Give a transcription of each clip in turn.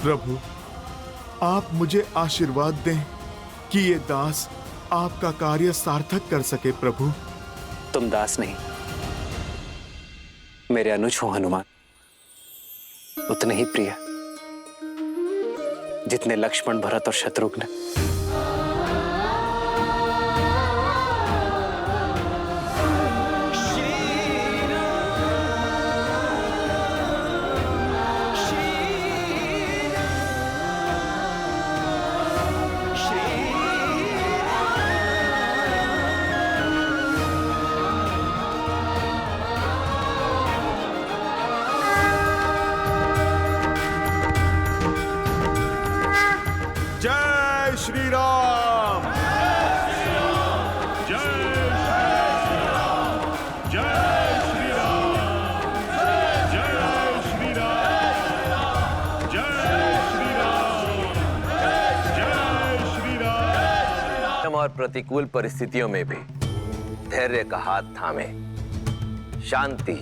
प्रभु, आप मुझे आशीर्वाद दें कि ये दास आपका कार्य सार्थक कर सके। प्रभु, तुम दास नहीं, मेरे अनुज हो हनुमान, उतने ही प्रिय जितने लक्ष्मण, भरत और शत्रुघ्न। जय श्री राम। और प्रतिकूल परिस्थितियों में भी धैर्य का हाथ थामे शांति,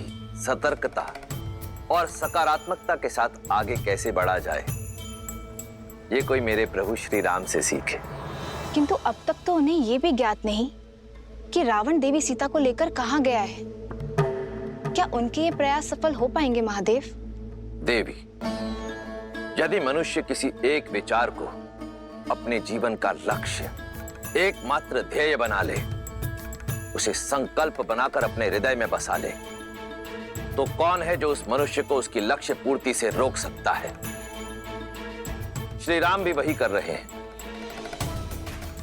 सतर्कता और सकारात्मकता के साथ आगे कैसे बढ़ा जाए, ये कोई मेरे प्रभु श्री राम से सीखे। किंतु अब तक तो उन्हें ये भी ज्ञात नहीं कि रावण देवी सीता को लेकर कहाँ गया है। क्या उनके ये प्रयास सफल हो पाएंगे महादेव? देवी, यदि मनुष्य किसी एक विचार को अपने जीवन का लक्ष्य, एकमात्र ध्येय बना ले, उसे संकल्प बनाकर अपने हृदय में बसा ले, तो कौन है जो उस मनुष्य को उसकी लक्ष्य पूर्ति से रोक सकता है? श्री राम भी वही कर रहे हैं।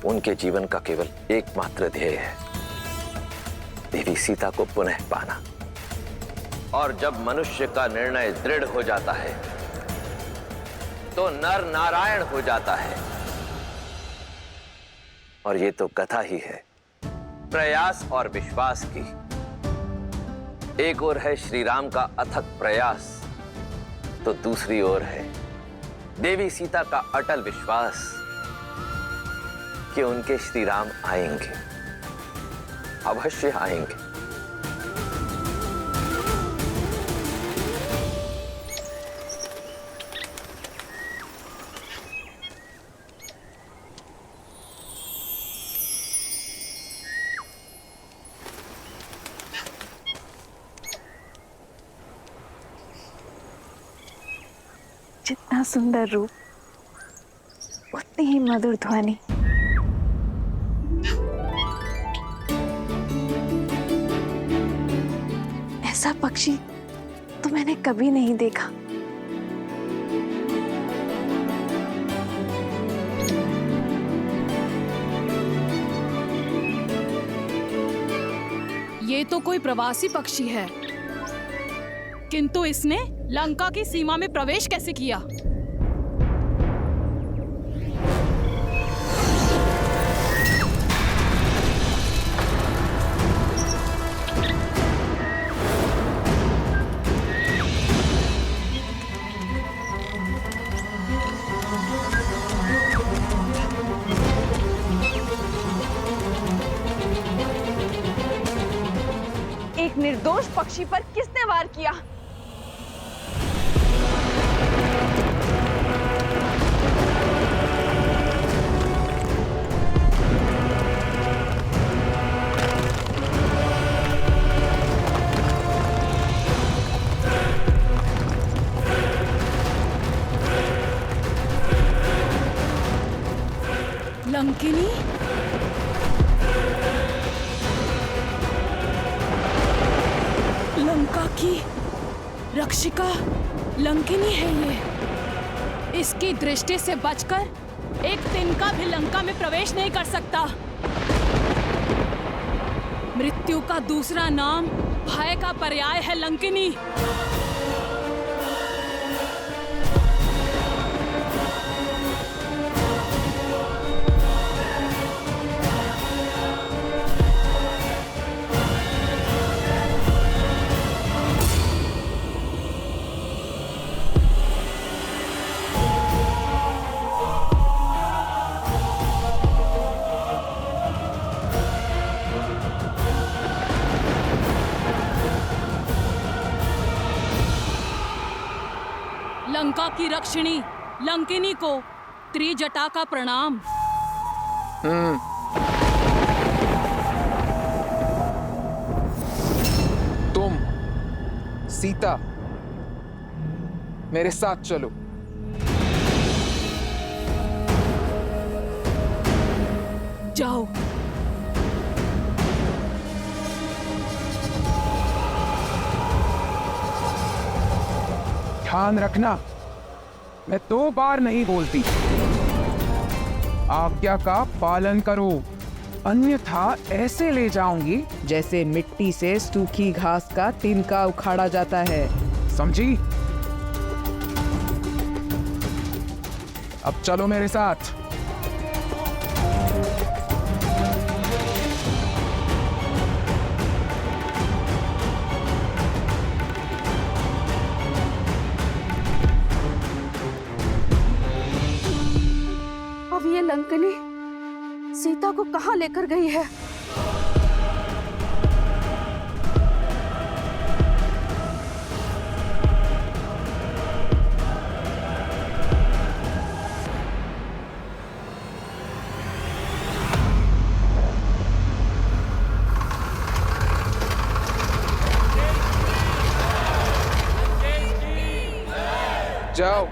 उनके जीवन का केवल एकमात्र ध्येय है देवी सीता को पुनः पाना। और जब मनुष्य का निर्णय दृढ़ हो जाता है तो नर नारायण हो जाता है। और ये तो कथा ही है प्रयास और विश्वास की। एक ओर है श्री राम का अथक प्रयास, तो दूसरी ओर है देवी सीता का अटल विश्वास कि उनके श्री राम आएंगे, अवश्य आएंगे। जितना सुंदर रूप उतनी ही मधुर ध्वनि। ऐसा पक्षी तो मैंने कभी नहीं देखा। ये तो कोई प्रवासी पक्षी है, किंतु इसने लंका की सीमा में प्रवेश कैसे किया? एक निर्दोष पक्षी पर किसने वार किया? लंकिनी? लंका की रक्षिका लंकिनी है ये। इसकी दृष्टि से बचकर एक तिनका भी लंका में प्रवेश नहीं कर सकता। मृत्यु का दूसरा नाम भय का पर्याय है लंकिनी। लंका की रक्षिणी लंकिनी को त्रिजटा का प्रणाम। तुम सीता मेरे साथ चलो। जाओ। ध्यान रखना, मैं 2 बार नहीं बोलती। आज्ञा का पालन करो, अन्यथा ऐसे ले जाऊंगी जैसे मिट्टी से सूखी घास का तिनका उखाड़ा जाता है। समझी? अब चलो मेरे साथ। अब ये लंकिनी सीता को कहाँ लेकर गई है? जाओ।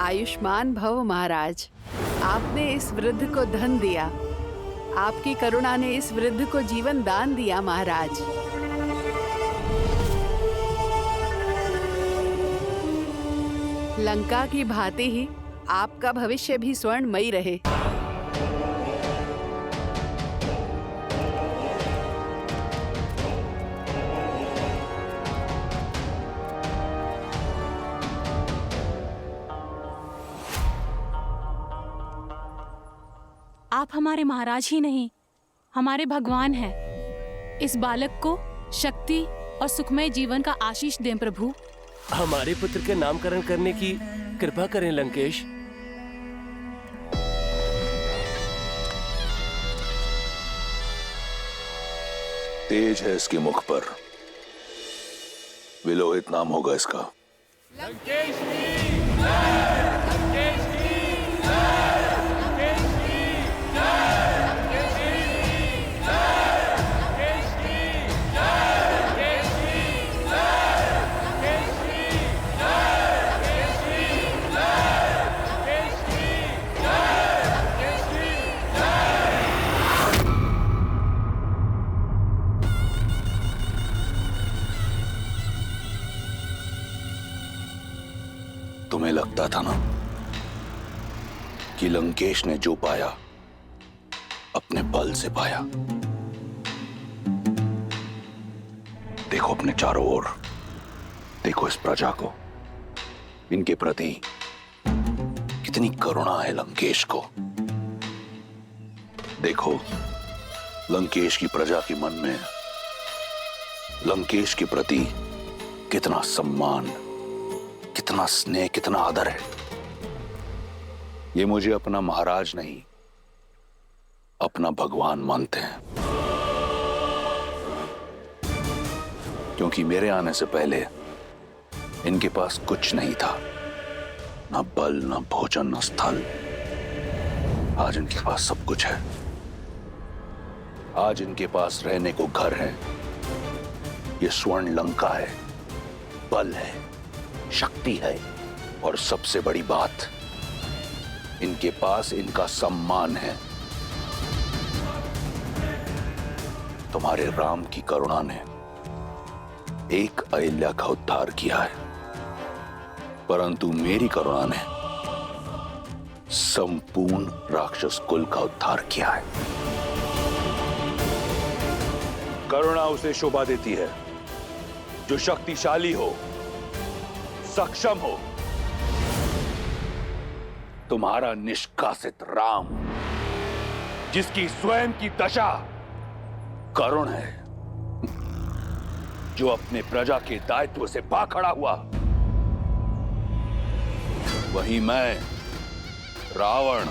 आयुष्मान भव महाराज, आपने इस वृद्ध को धन दिया। आपकी करुणा ने इस वृद्ध को जीवन दान दिया महाराज। लंका की भांति ही आपका भविष्य भी स्वर्णमयी रहे। आप हमारे महाराज ही नहीं, हमारे भगवान हैं। इस बालक को शक्ति और सुखमय जीवन का आशीष दें प्रभु। हमारे पुत्र के नामकरण करने की कृपा करें लंकेश। तेज है इसके मुख पर, विलोहित नाम होगा इसका। लंकेश की तुम्हें लगता था ना कि लंकेश ने जो पाया अपने बल से पाया। देखो अपने चारों ओर, देखो इस प्रजा को, इनके प्रति कितनी करुणा है लंकेश को। देखो लंकेश की प्रजा के मन में लंकेश के प्रति कितना सम्मान, कितना स्नेह, कितना आदर है। ये मुझे अपना महाराज नहीं, अपना भगवान मानते हैं। क्योंकि मेरे आने से पहले इनके पास कुछ नहीं था, ना बल, ना भोजन, ना स्थल। आज इनके पास सब कुछ है। आज इनके पास रहने को घर है, ये स्वर्ण लंका है, बल है, शक्ति है, और सबसे बड़ी बात, इनके पास इनका सम्मान है। तुम्हारे राम की करुणा ने एक अहिल्या का उद्धार किया है, परंतु मेरी करुणा ने संपूर्ण राक्षस कुल का उद्धार किया है। करुणा उसे शोभा देती है जो शक्तिशाली हो, सक्षम हो। तुम्हारा निष्कासित राम, जिसकी स्वयं की दशा करुण है, जो अपने प्रजा के दायित्व से भाग खड़ा हुआ, वहीं मैं रावण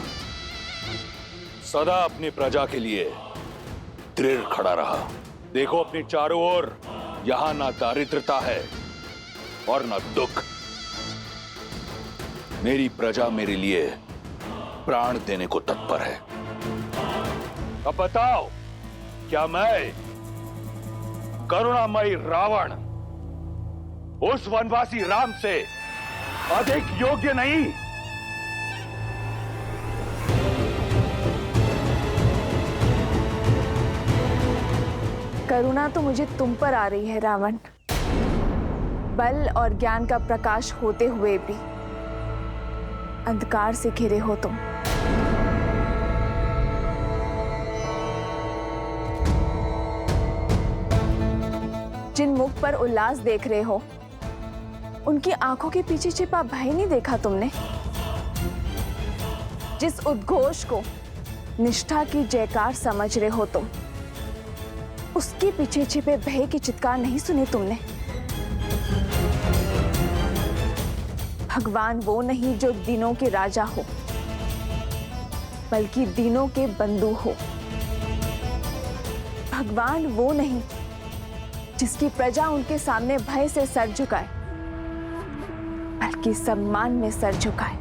सदा अपनी प्रजा के लिए दृढ़ खड़ा रहा। देखो अपने चारों ओर, यहां ना दारिद्रता है और ना दुख। मेरी प्रजा मेरे लिए प्राण देने को तत्पर है। अब बताओ, क्या मैं करुणामयी रावण उस वनवासी राम से अधिक योग्य नहीं? करुणा तो मुझे तुम पर आ रही है रावण। बल और ज्ञान का प्रकाश होते हुए भी अंधकार से घिरे हो तुम। जिन मुख पर उल्लास देख रहे हो, उनकी आंखों के पीछे छिपा भय नहीं देखा तुमने? जिस उद्घोष को निष्ठा की जयकार समझ रहे हो तुम, उसके पीछे छिपे भय की चित्कार नहीं सुने तुमने? भगवान वो नहीं जो दिनों के राजा हो, बल्कि दिनों के बंधु हो। भगवान वो नहीं जिसकी प्रजा उनके सामने भय से सर झुकाए, बल्कि सम्मान में सर झुकाए।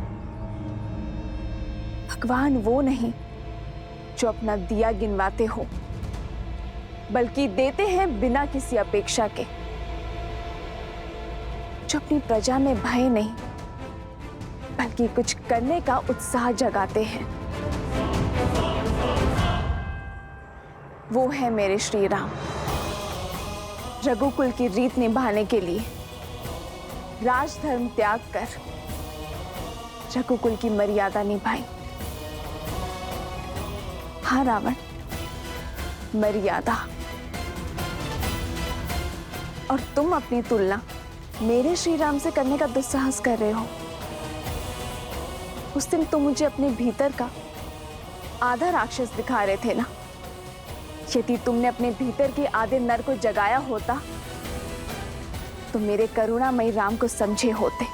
भगवान वो नहीं जो अपना दिया गिनवाते हो, बल्कि देते हैं बिना किसी अपेक्षा के। जो अपनी प्रजा में भय नहीं, बल्कि कुछ करने का उत्साह जगाते हैं, वो है मेरे श्री राम। रघुकुल की रीत निभाने के लिए राजधर्म त्याग कर रघुकुल की मर्यादा निभाई। हाँ रावण, मर्यादा। और तुम अपनी तुलना मेरे श्री राम से करने का दुस्साहस कर रहे हो। उस दिन तुम मुझे अपने भीतर का आधा राक्षस दिखा रहे थे ना। यदि तुमने अपने भीतर के आधे नर को जगाया होता, तो मेरे करुणामयी राम को समझे होते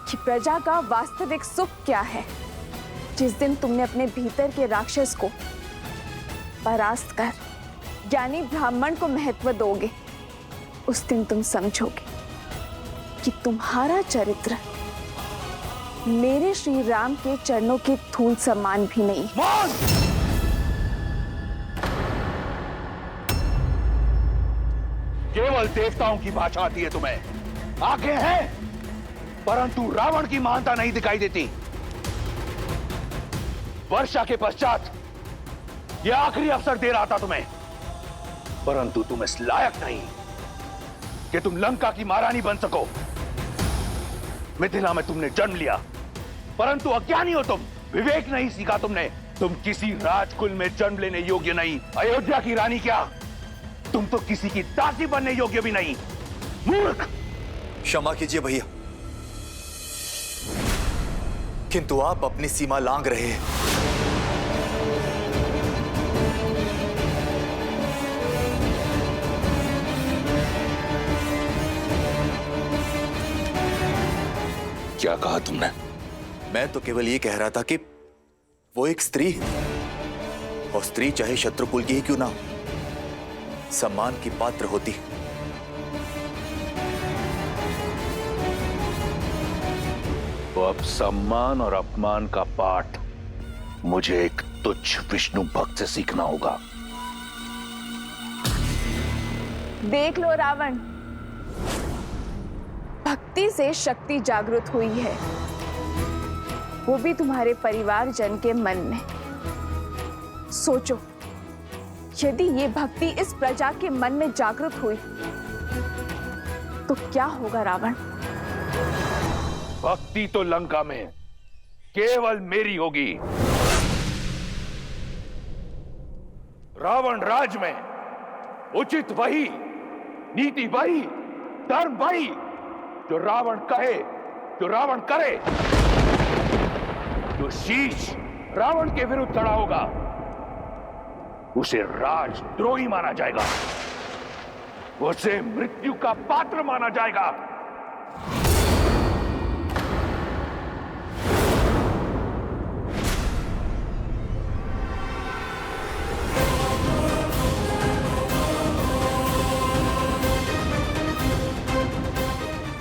कि प्रजा का वास्तविक सुख क्या है। जिस दिन तुमने अपने भीतर के राक्षस को परास्त कर ज्ञानी ब्राह्मण को महत्व दोगे, उस दिन तुम समझोगे कि तुम्हारा चरित्र मेरे श्री राम के चरणों के धूल समान भी नहीं। केवल देवताओं की भाषा आती है तुम्हें। आंखें हैं, परंतु रावण की महानता नहीं दिखाई देती। वर्षा के पश्चात यह आखिरी अवसर दे रहा था तुम्हें, परंतु तुम इस लायक नहीं कि तुम लंका की महारानी बन सको। मिथिला में तुमने जन्म लिया, परंतु अज्ञानी हो तुम। विवेक नहीं सीखा तुमने। तुम किसी राजकुल में जन्म लेने योग्य नहीं। अयोध्या की रानी क्या, तुम तो किसी की दासी बनने योग्य भी नहीं। मूर्ख! क्षमा कीजिए भैया, किंतु आप अपनी सीमा लांघ रहे हैं। क्या कहा तुमने? मैं तो केवल ये कह रहा था कि वो एक स्त्री है, और स्त्री चाहे शत्रुकुल की ही क्यों ना हो, सम्मान की पात्र होती। तो अब सम्मान और अपमान का पाठ मुझे एक तुच्छ विष्णु भक्त से सीखना होगा। देख लो रावण, भक्ति से शक्ति जागृत हुई है, वो भी तुम्हारे परिवारजन के मन में। सोचो, यदि ये भक्ति इस प्रजा के मन में जागृत हुई तो क्या होगा रावण? भक्ति तो लंका में केवल मेरी होगी। रावण राज में उचित वही, नीति वही, धर्म वही, जो रावण कहे, जो रावण करे। जो शीश रावण के विरुद्ध खड़ा होगा उसे राजद्रोही माना जाएगा, उसे मृत्यु का पात्र माना जाएगा।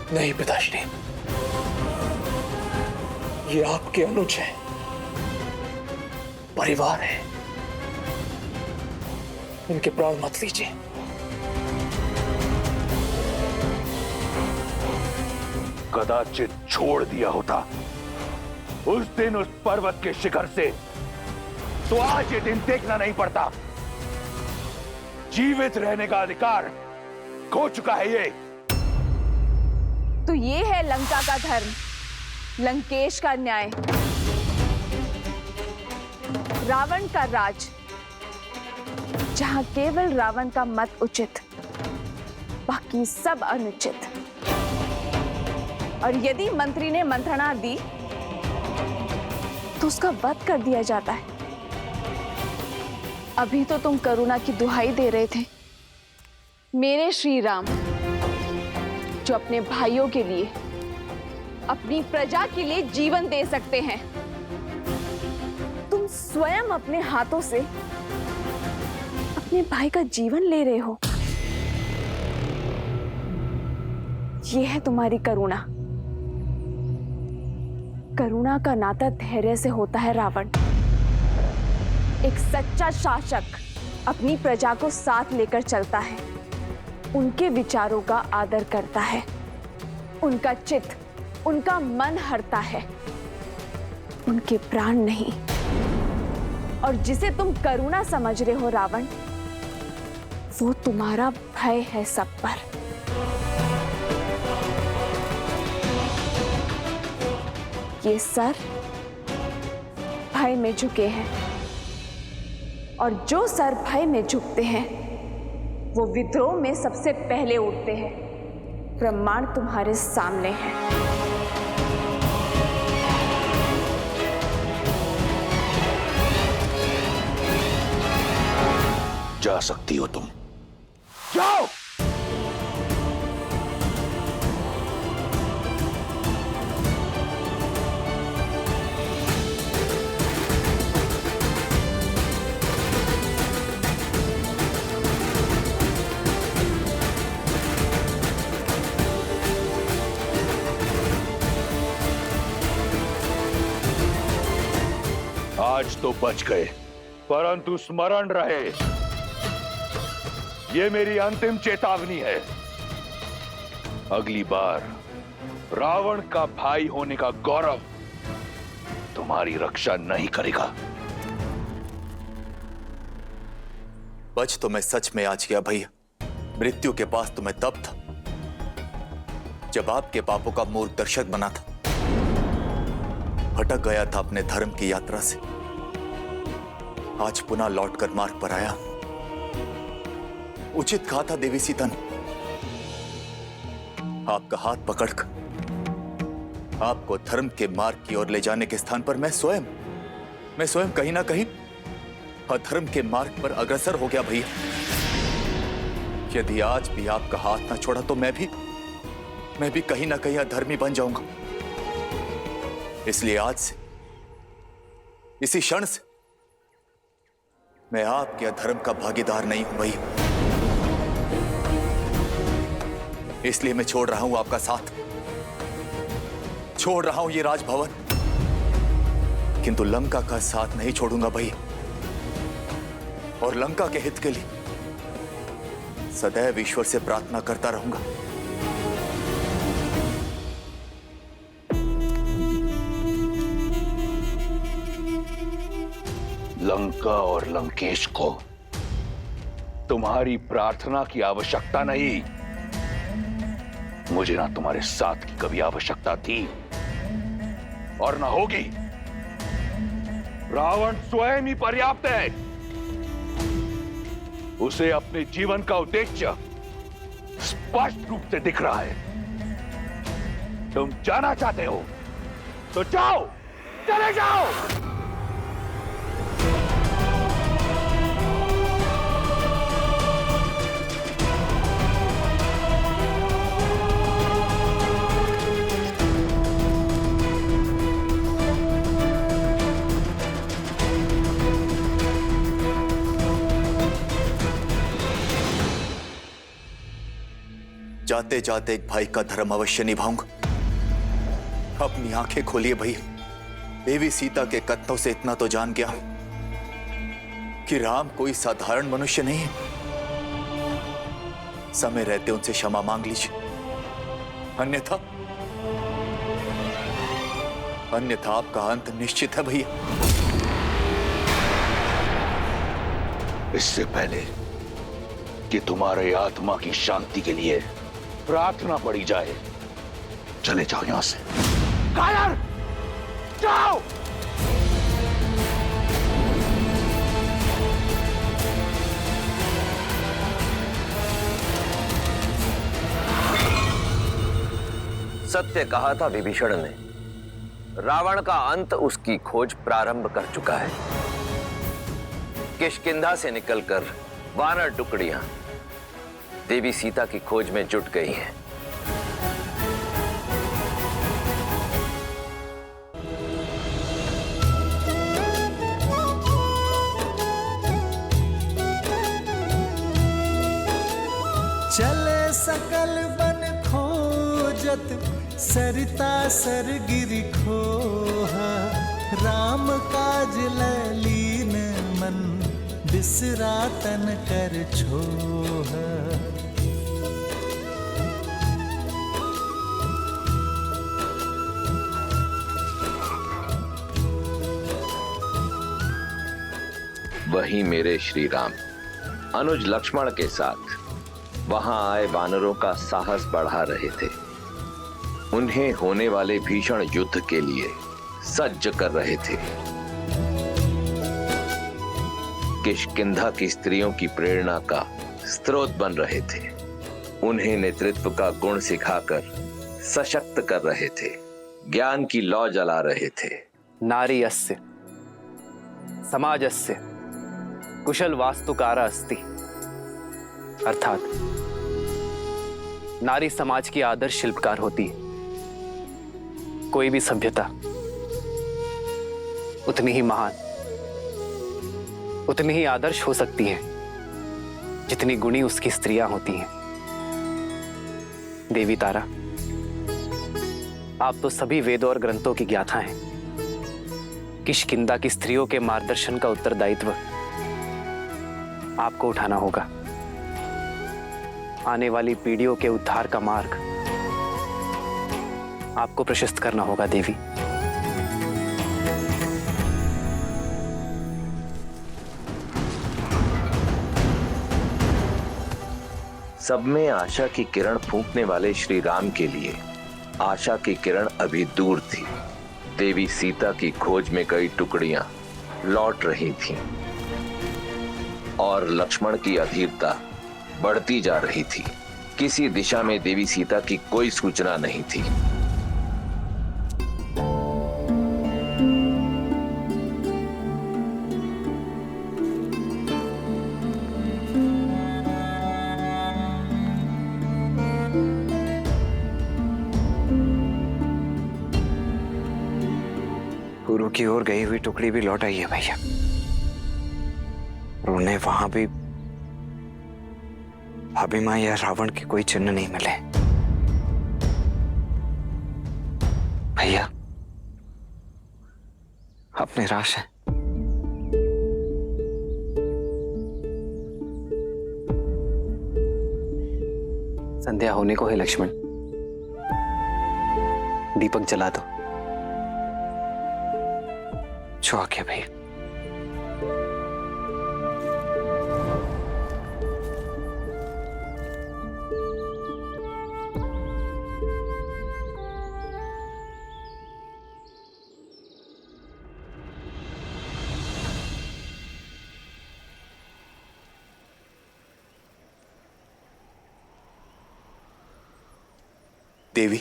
नहीं पिताश्री, ये आपके अनुज हैं, परिवार है, इनके प्राण मत लीजिए। कदाचित छोड़ दिया होता उस दिन उस पर्वत के शिखर से, तो आज ये दिन देखना नहीं पड़ता। जीवित रहने का अधिकार खो चुका है ये। तो ये है लंका का धर्म, लंकेश का न्याय, रावण का राज, जहां केवल रावण का मत उचित, बाकी सब अनुचित। और यदि मंत्री ने मंत्रणा दी तो उसका वध कर दिया जाता है। अभी तो तुम करुणा की दुहाई दे रहे थे, मेरे श्री राम, जो अपने भाइयों के लिए, अपनी प्रजा के लिए जीवन दे सकते हैं। तुम स्वयं अपने हाथों से अपने भाई का जीवन ले रहे हो। यह है तुम्हारी करुणा। करुणा का नाता धैर्य से होता है रावण। एक सच्चा शासक अपनी प्रजा को साथ लेकर चलता है, उनके विचारों का आदर करता है, उनका चित्त, उनका मन हरता है, उनके प्राण नहीं। और जिसे तुम करुणा समझ रहे हो रावण, वो तुम्हारा भय है सब पर। ये सर भय में झुके हैं, और जो सर भय में झुकते हैं वो विद्रोह में सबसे पहले उठते हैं। प्रमाण तुम्हारे सामने है। जा सकती हो तुम, जाओ। आज तो बच गए, परंतु स्मरण रहे, ये मेरी अंतिम चेतावनी है। अगली बार रावण का भाई होने का गौरव तुम्हारी रक्षा नहीं करेगा। बच तो मैं सच में आज गया भैया। मृत्यु के पास तो मैं तब था जब आपके पापों का मूर्ख दर्शक बना था। भटक गया था अपने धर्म की यात्रा से, आज पुनः लौटकर मार्ग पर आया। उचित कहा था देवी सीता ने, आपका हाथ पकड़कर आपको धर्म के मार्ग की ओर ले जाने के स्थान पर मैं स्वयं कहीं ना कहीं अधर्म के मार्ग पर अग्रसर हो गया भैया। यदि आज भी आपका हाथ ना छोड़ा तो मैं भी कहीं ना कहीं अधर्मी बन जाऊंगा। इसलिए आज से, इसी क्षण से मैं आपके अधर्म का भागीदार नहीं हूं भैया। इसलिए मैं छोड़ रहा हूं आपका साथ, छोड़ रहा हूं ये राजभवन, किंतु लंका का साथ नहीं छोड़ूंगा भैया। और लंका के हित के लिए सदैव ईश्वर से प्रार्थना करता रहूंगा। लंका और लंकेश को तुम्हारी प्रार्थना की आवश्यकता नहीं। मुझे ना तुम्हारे साथ की कभी आवश्यकता थी और ना होगी। रावण स्वयं ही पर्याप्त है। उसे अपने जीवन का उद्देश्य स्पष्ट रूप से दिख रहा है। तुम जाना चाहते हो तो जाओ, चले जाओ। जाते जाते एक भाई का धर्म अवश्य निभाऊंगा। अपनी आंखें खोलिए भैया, देवी सीता के कथनों से इतना तो जान गया कि राम कोई साधारण मनुष्य नहीं है। समय रहते उनसे क्षमा मांग लीजिए, अन्यथा आपका अंत निश्चित है भैया। इससे पहले कि तुम्हारे आत्मा की शांति के लिए प्रार्थना पड़ी जाए, चले जाओ यहां से। कायर, जाओ। सत्य कहा था विभीषण ने, रावण का अंत उसकी खोज प्रारंभ कर चुका है। किष्किंधा से निकलकर वानर टुकड़ियां देवी सीता की खोज में जुट गई हैं। चले सकल बन खोजत, सरिता सरगिरि खोहा। राम काज ललीन मन, बिसरा तन कर छोहा। वहीं मेरे श्री राम अनुज लक्ष्मण के साथ वहां आए वानरों का साहस बढ़ा रहे थे। उन्हें होने वाले भीषण युद्ध के लिए सज्ज कर रहे थे। किष्किंधा की स्त्रियों की प्रेरणा का स्रोत बन रहे थे। उन्हें नेतृत्व का गुण सिखाकर सशक्त कर रहे थे। ज्ञान की लौ जला रहे थे। नारी अस्य समाजस्य कुशल वास्तुकारा अस्ति, अर्थात नारी समाज की आदर्श शिल्पकार होती है। कोई भी सभ्यता उतनी ही महान, उतनी ही आदर्श हो सकती है जितनी गुणी उसकी स्त्रियां होती हैं। देवी तारा, आप तो सभी वेदों और ग्रंथों की ज्ञाता हैं। किष्किंधा की स्त्रियों के मार्गदर्शन का उत्तरदायित्व आपको उठाना होगा। आने वाली पीढ़ियों के उद्धार का मार्ग आपको प्रशस्त करना होगा देवी। सब में आशा की किरण फूंकने वाले श्री राम के लिए आशा की किरण अभी दूर थी। देवी सीता की खोज में कई टुकड़ियां लौट रही थीं और लक्ष्मण की अधीरता बढ़ती जा रही थी। किसी दिशा में देवी सीता की कोई सूचना नहीं थी। गुरु की ओर गई हुई टुकड़ी भी लौट आई है भैया। और उन्हें वहां भी भाभी मां या रावण के कोई चिन्ह नहीं मिले। भैया आप निराश हैं? संध्या होने को है लक्ष्मण, दीपक जला दो। जो आ गया भैया। देवी,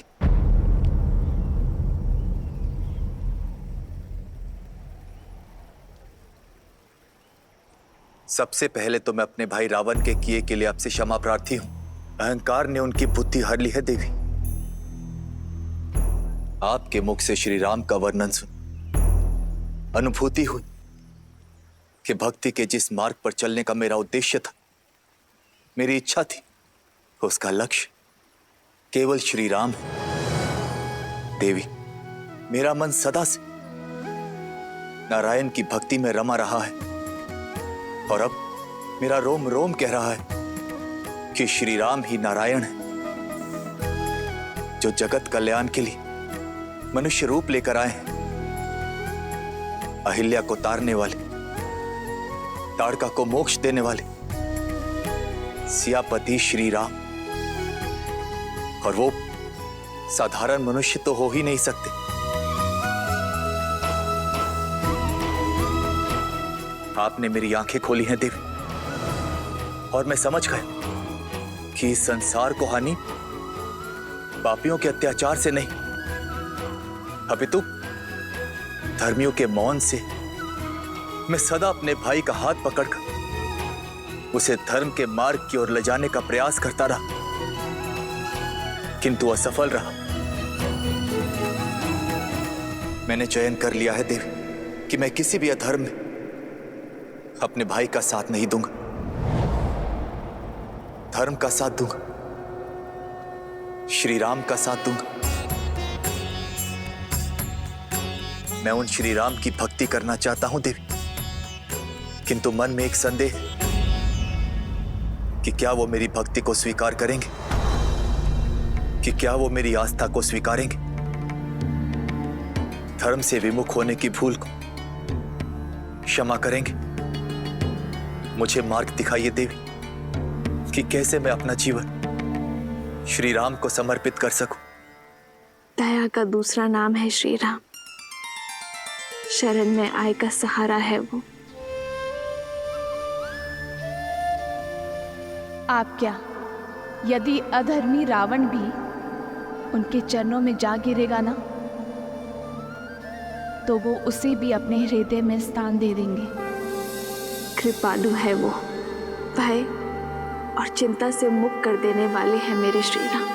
सबसे पहले तो मैं अपने भाई रावण के किए के लिए आपसे क्षमा प्रार्थी हूं। अहंकार ने उनकी बुद्धि हर ली है देवी। आपके मुख से श्री राम का वर्णन सुन अनुभूति हुई कि भक्ति के जिस मार्ग पर चलने का मेरा उद्देश्य था, मेरी इच्छा थी, उसका लक्ष्य केवल श्री राम है। देवी, मेरा मन सदा से नारायण की भक्ति में रमा रहा है और अब मेरा रोम रोम कह रहा है कि श्री राम ही नारायण है, जो जगत कल्याण के लिए मनुष्य रूप लेकर आए हैं। अहिल्या को तारने वाले, ताड़का को मोक्ष देने वाले सियापति श्री राम, और वो साधारण मनुष्य तो हो ही नहीं सकते। आपने मेरी आंखें खोली हैं देवी, और मैं समझ गया कि इस संसार को हानि पापियों के अत्याचार से नहीं, अपितु धर्मियों के मौन से। मैं सदा अपने भाई का हाथ पकड़कर उसे धर्म के मार्ग की ओर ले जाने का प्रयास करता रहा, किंतु असफल रहा। मैंने चयन कर लिया है देवी कि मैं किसी भी अधर्म में अपने भाई का साथ नहीं दूंगा, धर्म का साथ दूंगा, श्री राम का साथ दूंगा। मैं उन श्री राम की भक्ति करना चाहता हूं देवी, किंतु मन में एक संदेह कि क्या वो मेरी भक्ति को स्वीकार करेंगे, कि क्या वो मेरी आस्था को स्वीकारेंगे। धर्म से विमुख होने की भूल को क्षमा करेंगे। मुझे मार्ग दिखाइए देवी कि कैसे मैं अपना जीवन श्री राम को समर्पित कर सकूं। दया का दूसरा नाम है श्री राम, शरण में आए का सहारा है वो। आप क्या, यदि अधर्मी रावण भी उनके चरणों में जा गिरेगा ना, तो वो उसे भी अपने हृदय में स्थान दे देंगे। कृपालु है वो, भय और चिंता से मुक्त कर देने वाले हैं मेरे श्री राम।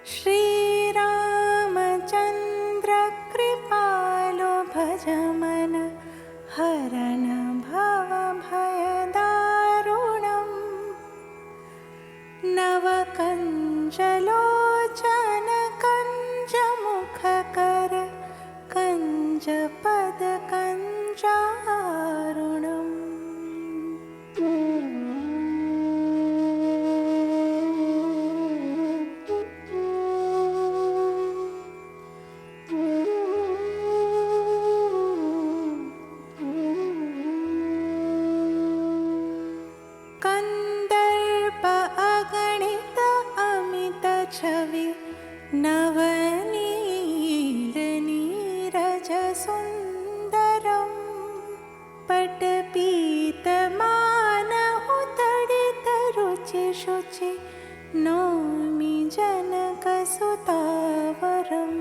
श्री रामचंद्र कृपालो भज मन हरण भव भय दारुणम नव कंजलोचन कंज मुख कर कंज पद कंजारुणम। कंदर्प अगणित अमित छवि नवनील नीरज सुंदरम पटपीत मानहु तडित रुचि शुचि नौमि जनक सुतावरम।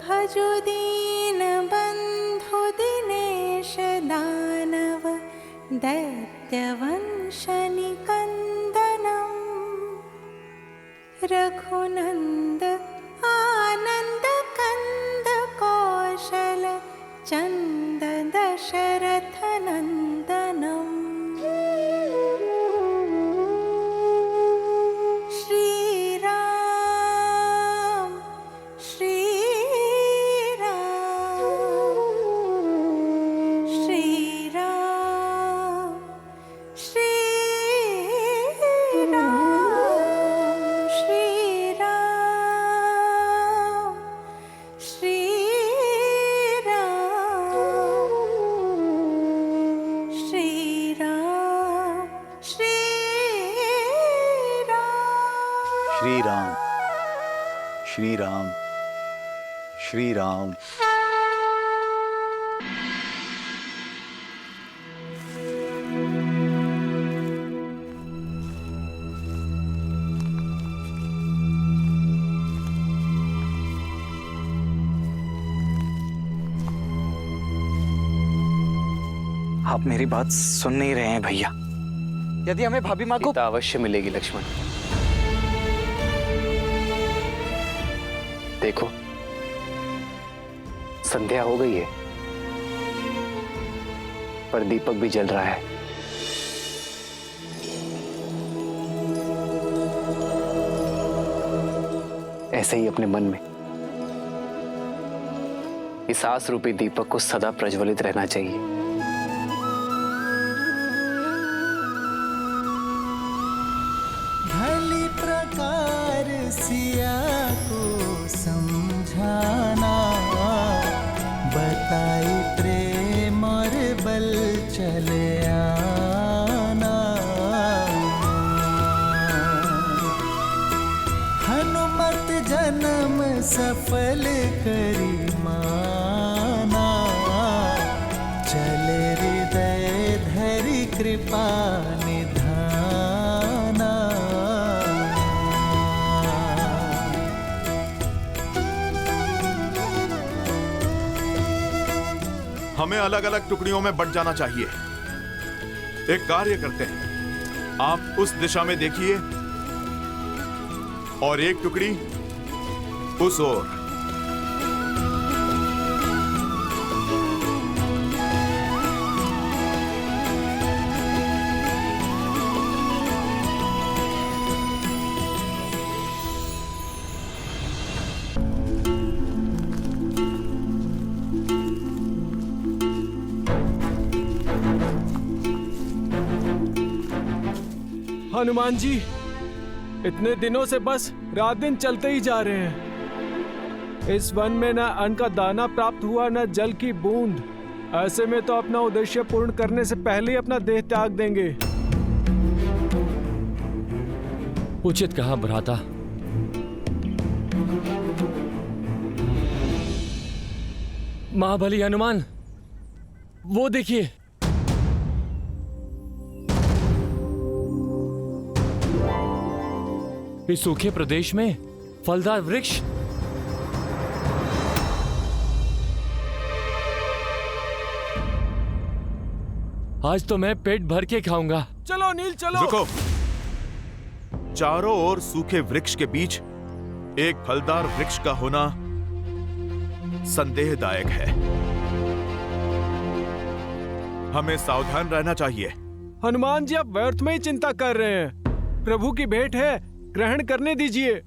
भजु दीन बंधु दिनेश दानव दैत्यवंश निकंदनम रघुनंद आनंद कंद कौशल चंद दशरथ नंदनम। श्री राम श्री श्री राम श्री राम। आप मेरी बात सुन नहीं रहे हैं भैया। यदि हमें भाभी माँ को सीता अवश्य मिलेगी लक्ष्मण। देखो संध्या हो गई है पर दीपक भी जल रहा है। ऐसे ही अपने मन में इस आस रूपी दीपक को सदा प्रज्वलित रहना चाहिए। भली प्रकार सिया को समझाना, बताई प्रेम और बल चले आना। हनुमत जन्म सफल करी माना, चले हृदय धरि कृपा निधाना। हमें अलग अलग टुकड़ियों में बंट जाना चाहिए। एक कार्य करते हैं, आप उस दिशा में देखिए और एक टुकड़ी उस ओर। हनुमान जी, इतने दिनों से बस रात दिन चलते ही जा रहे हैं। इस वन में न अन्न का दाना प्राप्त हुआ, न जल की बूंद। ऐसे में तो अपना उद्देश्य पूर्ण करने से पहले ही अपना देह त्याग देंगे। उचित कहा भ्राता। महाबली हनुमान, वो देखिए। इस सूखे प्रदेश में फलदार वृक्ष। आज तो मैं पेट भर के खाऊंगा। चलो नील चलो। रुको। चारों ओर सूखे वृक्ष के बीच एक फलदार वृक्ष का होना संदेहदायक है। हमें सावधान रहना चाहिए। हनुमान जी, आप व्यर्थ में ही चिंता कर रहे हैं। प्रभु की भेंट है, ग्रहण करने दीजिए।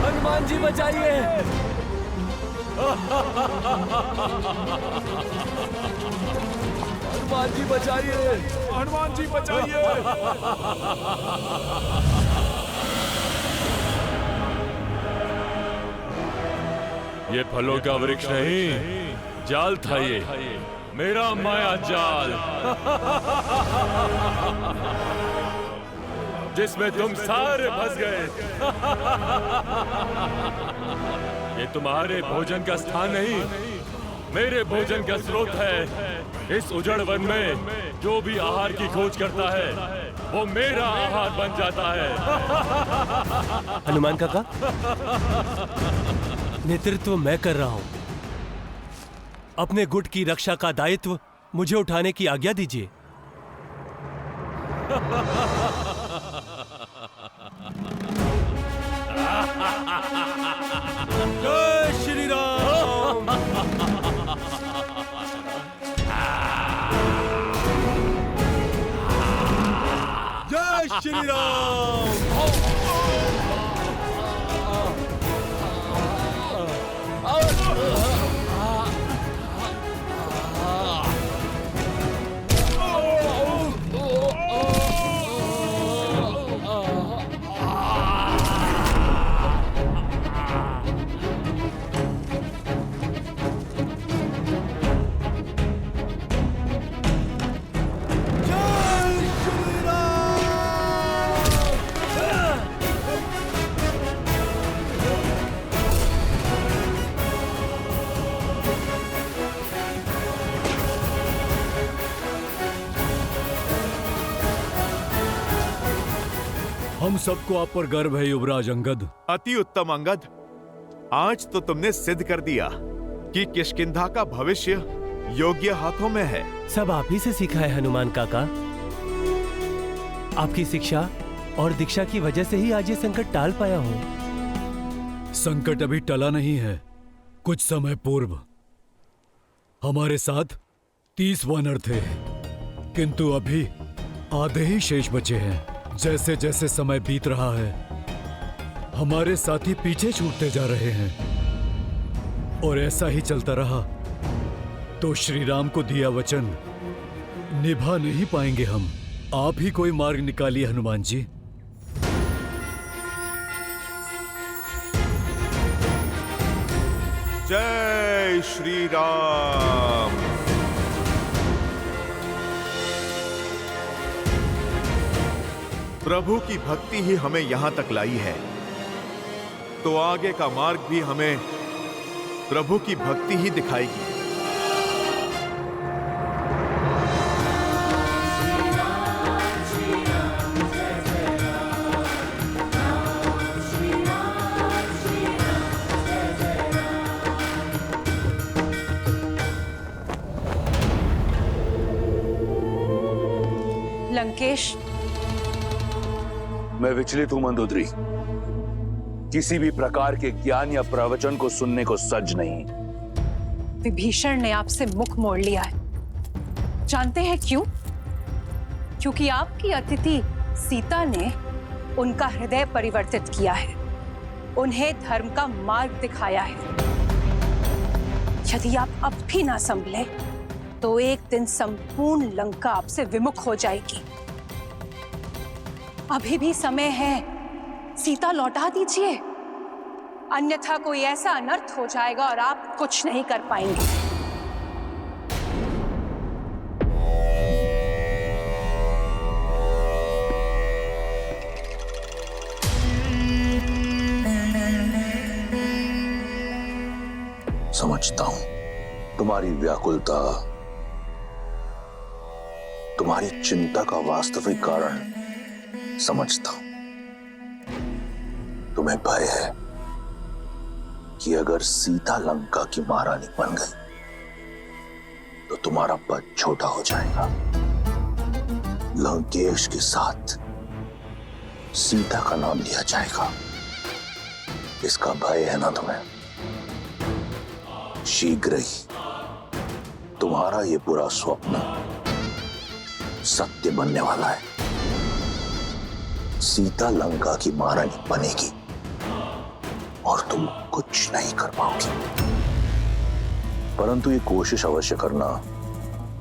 हनुमान जी बचाइए। हनुमान जी बचाइए। हनुमान जी बचाइए। ये फलों का वृक्ष नहीं, जाल था ये, मेरा माया जाल, जिसमें तुम सारे फंस गए। ये तुम्हारे भोजन का स्थान नहीं, मेरे भोजन का स्रोत है। इस उजड़ वन में जो भी आहार की खोज करता है, वो मेरा आहार बन जाता है। हनुमान काका, नेतृत्व मैं कर रहा हूं। अपने गुट की रक्षा का दायित्व मुझे उठाने की आज्ञा दीजिए। जय श्री राम। जय श्री राम। हम सबको आप पर गर्व है युवराज अंगद। अति उत्तम अंगद, आज तो तुमने सिद्ध कर दिया कि किष्किंधा का भविष्य योग्य हाथों में है। सब आप ही से सीखा है हनुमान काका। आपकी शिक्षा और दीक्षा की वजह से ही आज ये संकट टाल पाया हूँ। संकट अभी टला नहीं है। कुछ समय पूर्व हमारे साथ 30 वानर थे, किंतु अभी आधे ही शेष बचे हैं। जैसे जैसे समय बीत रहा है, हमारे साथी पीछे छूटते जा रहे हैं, और ऐसा ही चलता रहा तो श्री राम को दिया वचन निभा नहीं पाएंगे हम। आप ही कोई मार्ग निकालिए हनुमान जी। जय श्री राम। प्रभु की भक्ति ही हमें यहां तक लाई है, तो आगे का मार्ग भी हमें प्रभु की भक्ति ही दिखाएगी। लंकेश, मैं विचलित हूं मंदोदरी। किसी भी प्रकार के ज्ञान या प्रवचन को सुनने को सज नहीं। विभीषण ने आपसे मुख मोड़ लिया है। जानते हैं क्यों? क्योंकि आपकी अतिथि सीता ने उनका हृदय परिवर्तित किया है, उन्हें धर्म का मार्ग दिखाया है। यदि आप अब भी ना संभले तो एक दिन संपूर्ण लंका आपसे विमुख हो जाएगी। अभी भी समय है, सीता लौटा दीजिए, अन्यथा कोई ऐसा अनर्थ हो जाएगा और आप कुछ नहीं कर पाएंगे। समझता हूं तुम्हारी व्याकुलता, तुम्हारी चिंता का वास्तविक कारण समझता हूं। तुम्हें भय है कि अगर सीता लंका की महारानी बन गई तो तुम्हारा पद छोटा हो जाएगा। लंकेश के साथ सीता का नाम लिया जाएगा, इसका भय है ना तुम्हें? शीघ्र ही तुम्हारा ये बुरा स्वप्न सत्य बनने वाला है। सीता लंका की महारानी बनेगी और तुम कुछ नहीं कर पाओगे। परंतु ये कोशिश अवश्य करना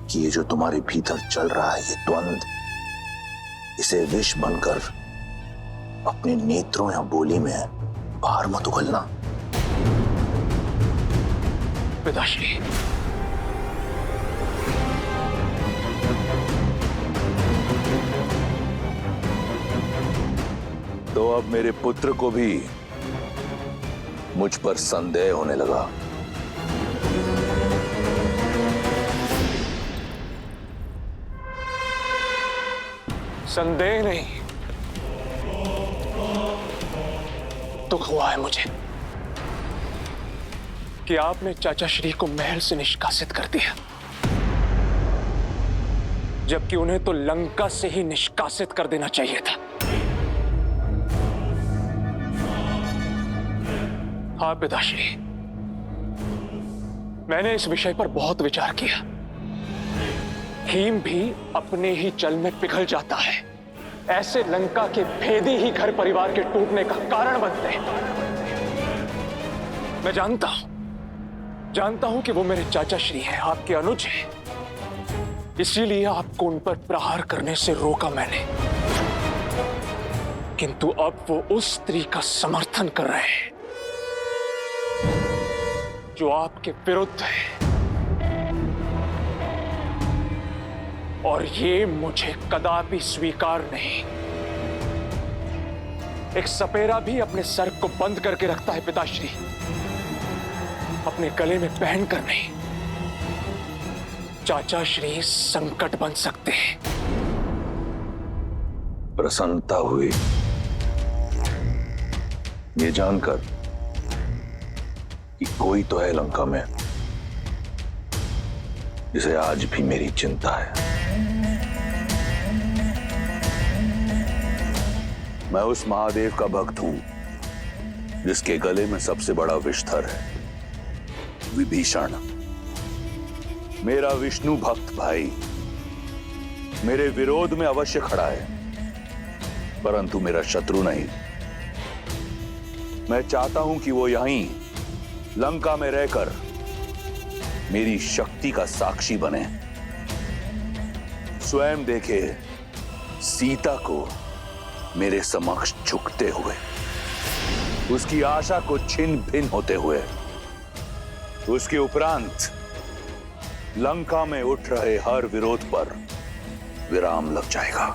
कि ये जो तुम्हारे भीतर चल रहा है, ये द्वंद, इसे विष बनकर अपने नेत्रों या बोली में बाहर मत उगलना। पिताश्री, तो अब मेरे पुत्र को भी मुझ पर संदेह होने लगा। संदेह नहीं, दुख हुआ है मुझे कि आपने चाचा श्री को महल से निष्कासित कर दिया, जबकि उन्हें तो लंका से ही निष्कासित कर देना चाहिए था। हाँ पिताश्री, मैंने इस विषय पर बहुत विचार किया। हिम भी अपने ही जल में पिघल जाता है। ऐसे लंका के भेदी ही घर परिवार के टूटने का कारण बनते हैं। मैं जानता हूं कि वो मेरे चाचा श्री हैं, आपके अनुज हैं। इसीलिए आपको उन पर प्रहार करने से रोका मैंने। किंतु अब वो उस स्त्री का समर्थन कर रहे हैं जो आपके विरुद्ध है, और ये मुझे कदापि स्वीकार नहीं। एक सपेरा भी अपने सर को बंद करके रखता है पिताश्री, अपने गले में पहनकर नहीं। चाचा श्री संकट बन सकते हैं। प्रसन्नता हुई ये जानकर कि कोई तो है लंका में जिसे आज भी मेरी चिंता है। मैं उस महादेव का भक्त हूं जिसके गले में सबसे बड़ा विषधर है, विभीषण। मेरा विष्णु भक्त भाई मेरे विरोध में अवश्य खड़ा है, परंतु मेरा शत्रु नहीं। मैं चाहता हूं कि वो यहीं लंका में रहकर मेरी शक्ति का साक्षी बने, स्वयं देखे सीता को मेरे समक्ष झुकते हुए, उसकी आशा को छिन्न भिन्न होते हुए। उसके उपरांत लंका में उठ रहे हर विरोध पर विराम लग जाएगा।